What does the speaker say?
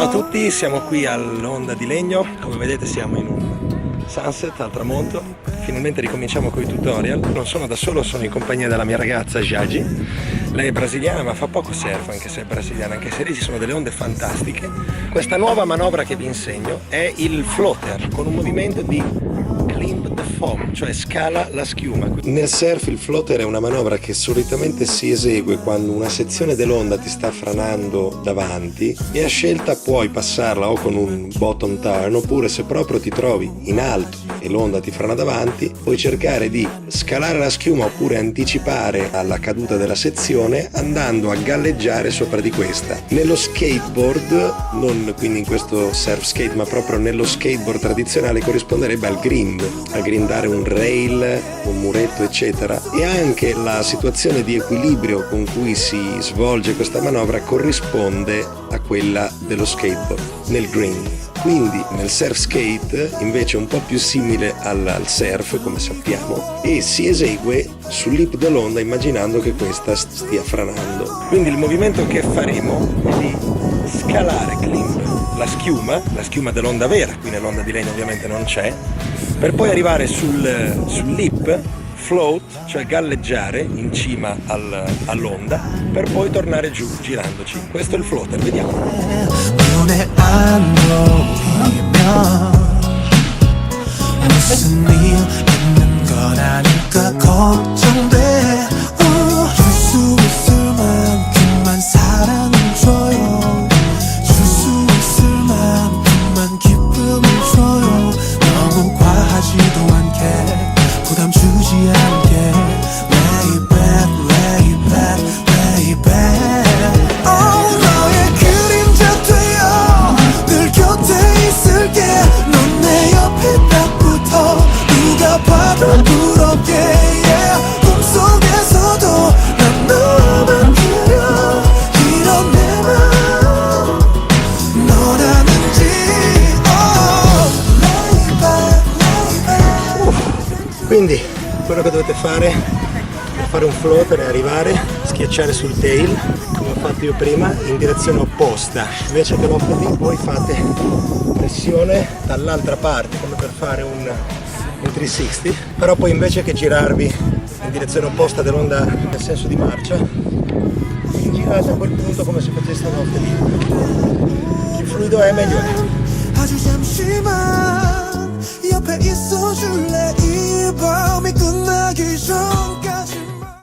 Ciao a tutti, siamo qui all'Onda di Legno, come vedete siamo in un sunset al tramonto, finalmente ricominciamo con i tutorial, non sono da solo, sono in compagnia della mia ragazza Giagi, lei è brasiliana ma fa poco surf anche se è brasiliana, anche se lì ci sono delle onde fantastiche. Questa nuova manovra che vi insegno è il floater con un movimento di climb the foam, cioè scala la schiuma. Nel surf il floater è una manovra che solitamente si esegue quando una sezione dell'onda ti sta franando davanti e a scelta puoi passarla o con un bottom turn oppure se proprio ti trovi in alto e l'onda ti frana davanti puoi cercare di scalare la schiuma oppure anticipare alla caduta della sezione andando a galleggiare sopra di questa. Nello skateboard, non quindi in questo surf skate ma proprio nello skateboard tradizionale, corrisponderebbe al grind, a grindare un rail, un muretto eccetera, e anche la situazione di equilibrio con cui si svolge questa manovra corrisponde a quella dello skateboard nel grind. Quindi nel surf skate invece è un po' più simile al surf come sappiamo e si esegue sul lip dell'onda immaginando che questa stia franando. Quindi il movimento che faremo è di scalare climb la schiuma dell'onda vera, qui nell'onda di legno ovviamente non c'è, per poi arrivare sul lip, float, cioè galleggiare in cima all'onda, per poi tornare giù girandoci. Questo è il floater, vediamo. 눈에 안 보이면 무슨 일 있는 건 아닐까 걱정돼. 줄 수 있을 만큼만 사랑을 줘요. 줄 수 있을 만큼만 기쁨을 줘요. 너무 과하지도 않게 부담 주지 않게. Lay back, lay back, lay back. Oh, 너의 그림자 되어 늘 곁에 있을게. 넌 내 옆에 딱 붙어 누가 봐도 부럽게. Yeah. 꿈속에서도 난 너만 그려. 이런 내 맘 너라는지. Oh, lay back, lay back. Quindi quello che dovete fare per fare un floater è arrivare, schiacciare sul tail come ho fatto io prima in direzione opposta, invece che l'opposite voi fate pressione dall'altra parte come per fare un 360, però poi invece che girarvi in direzione opposta dell'onda nel senso di marcia vi girate a quel punto come se faceste una volta libera. Più fluido è meglio è. 아주 잠시만